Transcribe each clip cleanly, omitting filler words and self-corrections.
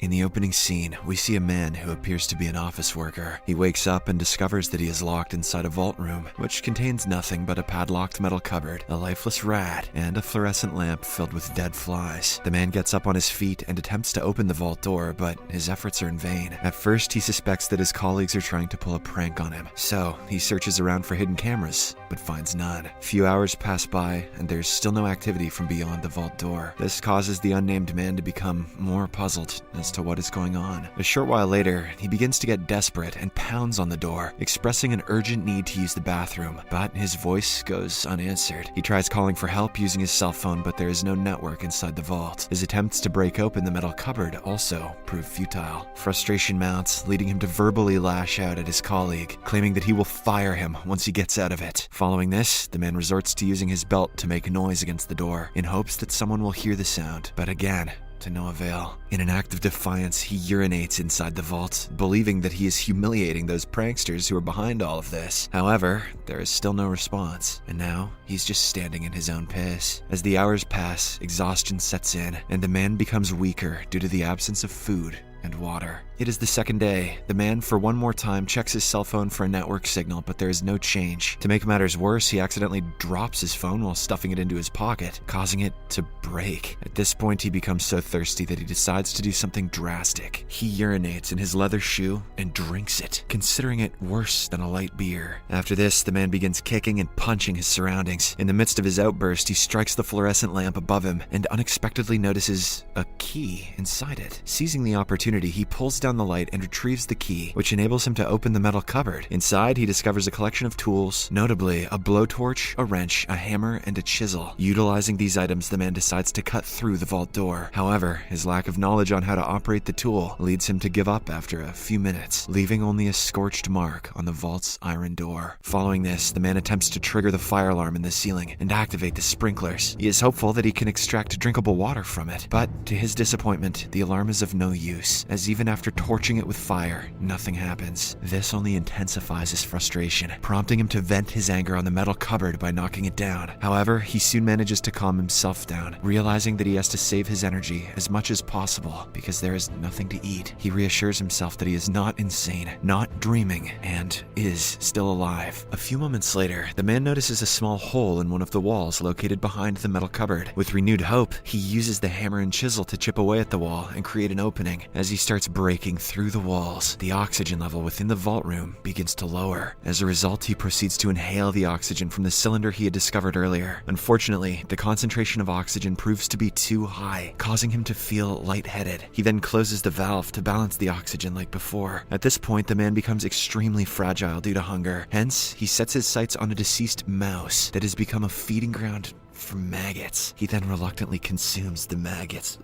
In the opening scene, we see a man who appears to be an office worker. He wakes up and discovers that he is locked inside a vault room, which contains nothing but a padlocked metal cupboard, a lifeless rat, and a fluorescent lamp filled with dead flies. The man gets up on his feet and attempts to open the vault door, but his efforts are in vain. At first, he suspects that his colleagues are trying to pull a prank on him, so he searches around for hidden cameras, but finds none. Few hours pass by, and there's still no activity from beyond the vault door. This causes the unnamed man to become more puzzled as to what is going on. A short while later, he begins to get desperate and pounds on the door, expressing an urgent need to use the bathroom, but his voice goes unanswered. He tries calling for help using his cell phone, but there is no network inside the vault. His attempts to break open the metal cupboard also prove futile. Frustration mounts, leading him to verbally lash out at his colleague, claiming that he will fire him once he gets out of it. Following this, the man resorts to using his belt to make noise against the door, in hopes that someone will hear the sound, but again, to no avail. In an act of defiance, he urinates inside the vault, believing that he is humiliating those pranksters who are behind all of this. However, there is still no response, and now he's just standing in his own piss. As the hours pass, exhaustion sets in, and the man becomes weaker due to the absence of food and water. It is the second day. The man, for one more time, checks his cell phone for a network signal, but there is no change. To make matters worse, he accidentally drops his phone while stuffing it into his pocket, causing it to break. At this point, he becomes so thirsty that he decides to do something drastic. He urinates in his leather shoe and drinks it, considering it worse than a light beer. After this, the man begins kicking and punching his surroundings. In the midst of his outburst, he strikes the fluorescent lamp above him and unexpectedly notices a key inside it. Seizing the opportunity, he pulls down the light and retrieves the key, which enables him to open the metal cupboard. Inside, he discovers a collection of tools, notably a blowtorch, a wrench, a hammer, and a chisel. Utilizing these items, the man decides to cut through the vault door. However, his lack of knowledge on how to operate the tool leads him to give up after a few minutes, leaving only a scorched mark on the vault's iron door. Following this, the man attempts to trigger the fire alarm in the ceiling and activate the sprinklers. He is hopeful that he can extract drinkable water from it, but to his disappointment, the alarm is of no use, as even after torching it with fire, nothing happens. This only intensifies his frustration, prompting him to vent his anger on the metal cupboard by knocking it down. However, he soon manages to calm himself down, realizing that he has to save his energy as much as possible because there is nothing to eat. He reassures himself that he is not insane, not dreaming, and is still alive. A few moments later, the man notices a small hole in one of the walls located behind the metal cupboard. With renewed hope, he uses the hammer and chisel to chip away at the wall and create an opening. As he starts breaking through the walls, the oxygen level within the vault room begins to lower. As a result, he proceeds to inhale the oxygen from the cylinder he had discovered earlier. Unfortunately, the concentration of oxygen proves to be too high, causing him to feel lightheaded. He then closes the valve to balance the oxygen like before. At this point, the man becomes extremely fragile due to hunger. Hence, he sets his sights on a deceased mouse that has become a feeding ground for maggots. He then reluctantly consumes the maggots,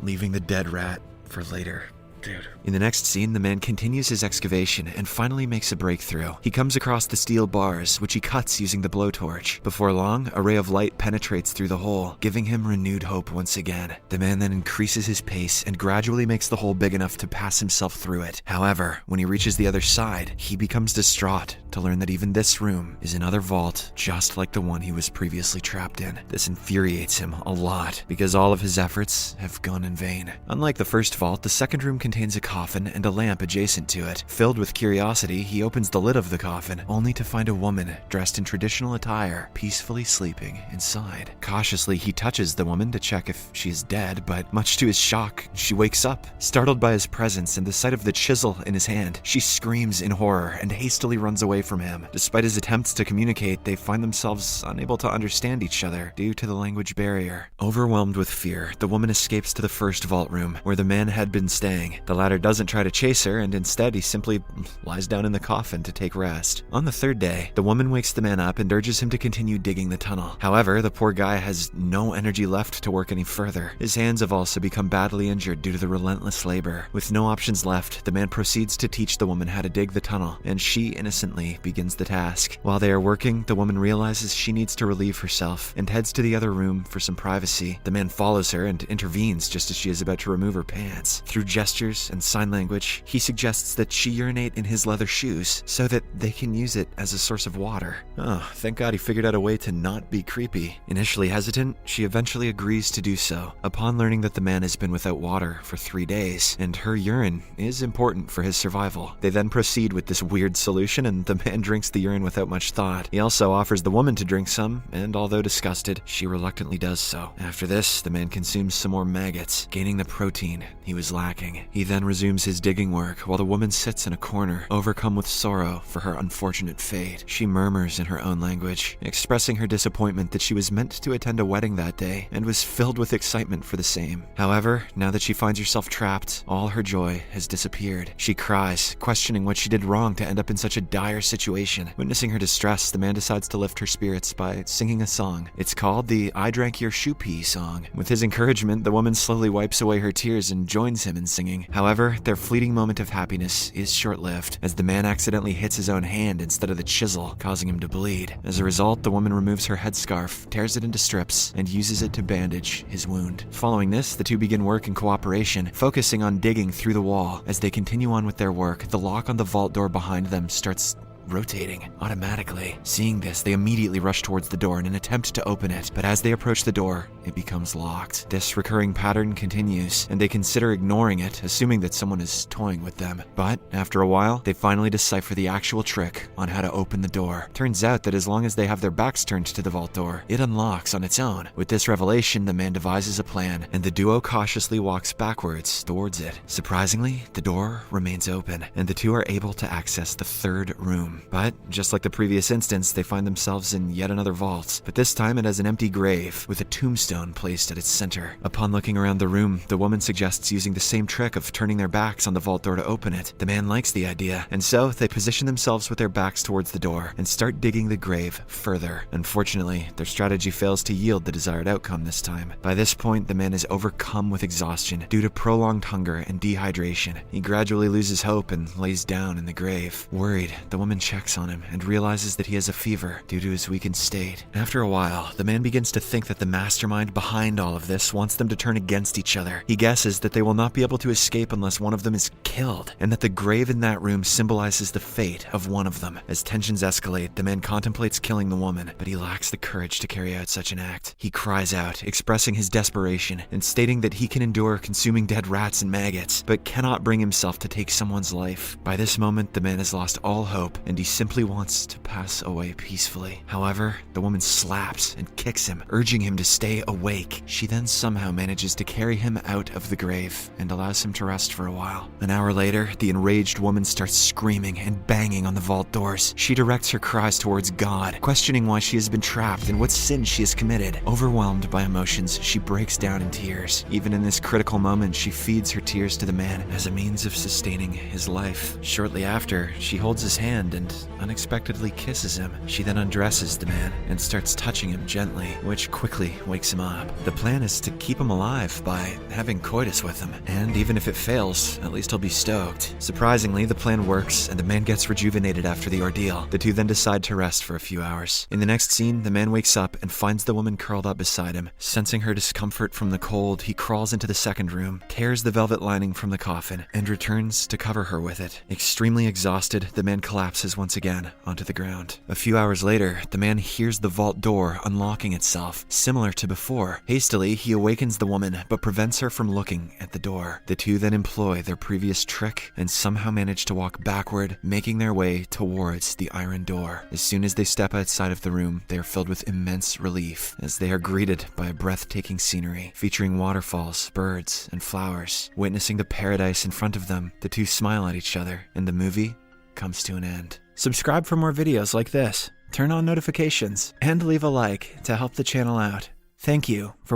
leaving the dead rat for later. Dude. In the next scene, the man continues his excavation and finally makes a breakthrough. He comes across the steel bars, which he cuts using the blowtorch. Before long, a ray of light penetrates through the hole, giving him renewed hope once again. The man then increases his pace and gradually makes the hole big enough to pass himself through it. However, when he reaches the other side, he becomes distraught to learn that even this room is another vault, just like the one he was previously trapped in. This infuriates him a lot, because all of his efforts have gone in vain. Unlike the first vault, the second room contains a coffin and a lamp adjacent to it. Filled with curiosity, he opens the lid of the coffin, only to find a woman dressed in traditional attire, peacefully sleeping inside. Cautiously, he touches the woman to check if she is dead, but much to his shock, she wakes up. Startled by his presence and the sight of the chisel in his hand, she screams in horror and hastily runs away from him. Despite his attempts to communicate, they find themselves unable to understand each other due to the language barrier. Overwhelmed with fear, the woman escapes to the first vault room, where the man had been staying. The latter doesn't try to chase her, and instead he simply lies down in the coffin to take rest. On the third day, the woman wakes the man up and urges him to continue digging the tunnel. However, the poor guy has no energy left to work any further. His hands have also become badly injured due to the relentless labor. With no options left, the man proceeds to teach the woman how to dig the tunnel, and she innocently begins the task. While they are working, the woman realizes she needs to relieve herself and heads to the other room for some privacy. The man follows her and intervenes just as she is about to remove her pants. Through gestures gestures and sign language, he suggests that she urinate in his leather shoes so that they can use it as a source of water. Oh, thank God he figured out a way to not be creepy. Initially hesitant, she eventually agrees to do so, upon learning that the man has been without water for 3 days, and her urine is important for his survival. They then proceed with this weird solution, and the man drinks the urine without much thought. He also offers the woman to drink some, and although disgusted, she reluctantly does so. After this, the man consumes some more maggots, gaining the protein he was lacking. He then resumes his digging work while the woman sits in a corner, overcome with sorrow for her unfortunate fate. She murmurs in her own language, expressing her disappointment that she was meant to attend a wedding that day and was filled with excitement for the same. However, now that she finds herself trapped, all her joy has disappeared. She cries, questioning what she did wrong to end up in such a dire situation. Witnessing her distress, the man decides to lift her spirits by singing a song. It's called the "I Drank Your Shoe Pee" song. With his encouragement, the woman slowly wipes away her tears and joins him in singing. However, their fleeting moment of happiness is short-lived, as the man accidentally hits his own hand instead of the chisel, causing him to bleed. As a result, the woman removes her headscarf, tears it into strips, and uses it to bandage his wound. Following this, the two begin work in cooperation, focusing on digging through the wall. As they continue on with their work, the lock on the vault door behind them starts rotating automatically. Seeing this, they immediately rush towards the door in an attempt to open it, but as they approach the door, it becomes locked. This recurring pattern continues, and they consider ignoring it, assuming that someone is toying with them. But after a while, they finally decipher the actual trick on how to open the door. Turns out that as long as they have their backs turned to the vault door, it unlocks on its own. With this revelation, the man devises a plan, and the duo cautiously walks backwards towards it. Surprisingly, the door remains open, and the two are able to access the third room. But, just like the previous instance, they find themselves in yet another vault, but this time it has an empty grave with a tombstone placed at its center. Upon looking around the room, the woman suggests using the same trick of turning their backs on the vault door to open it. The man likes the idea, and so they position themselves with their backs towards the door and start digging the grave further. Unfortunately, their strategy fails to yield the desired outcome this time. By this point, the man is overcome with exhaustion due to prolonged hunger and dehydration. He gradually loses hope and lays down in the grave. Worried, the woman checks on him and realizes that he has a fever due to his weakened state. After a while, the man begins to think that the mastermind behind all of this wants them to turn against each other. He guesses that they will not be able to escape unless one of them is killed, and that the grave in that room symbolizes the fate of one of them. As tensions escalate, the man contemplates killing the woman, but he lacks the courage to carry out such an act. He cries out, expressing his desperation and stating that he can endure consuming dead rats and maggots, but cannot bring himself to take someone's life. By this moment, the man has lost all hope, and he simply wants to pass away peacefully. However, the woman slaps and kicks him, urging him to stay awake. She then somehow manages to carry him out of the grave and allows him to rest for a while. An hour later, the enraged woman starts screaming and banging on the vault doors. She directs her cries towards God, questioning why she has been trapped and what sin she has committed. Overwhelmed by emotions, she breaks down in tears. Even in this critical moment, she feeds her tears to the man as a means of sustaining his life. Shortly after, she holds his hand and unexpectedly kisses him. She then undresses the man and starts touching him gently, which quickly wakes him up. The plan is to keep him alive by having coitus with him, and even if it fails, at least he'll be stoked. Surprisingly, the plan works, and the man gets rejuvenated after the ordeal. The two then decide to rest for a few hours. In the next scene, the man wakes up and finds the woman curled up beside him. Sensing her discomfort from the cold, he crawls into the second room, tears the velvet lining from the coffin, and returns to cover her with it. Extremely exhausted, the man collapses once again onto the ground. A few hours later, the man hears the vault door unlocking itself, similar to before. Hastily, he awakens the woman, but prevents her from looking at the door. The two then employ their previous trick and somehow manage to walk backward, making their way towards the iron door. As soon as they step outside of the room, they are filled with immense relief, as they are greeted by a breathtaking scenery, featuring waterfalls, birds, and flowers. Witnessing the paradise in front of them, the two smile at each other, and the movie comes to an end. Subscribe for more videos like this, turn on notifications, and leave a like to help the channel out. Thank you for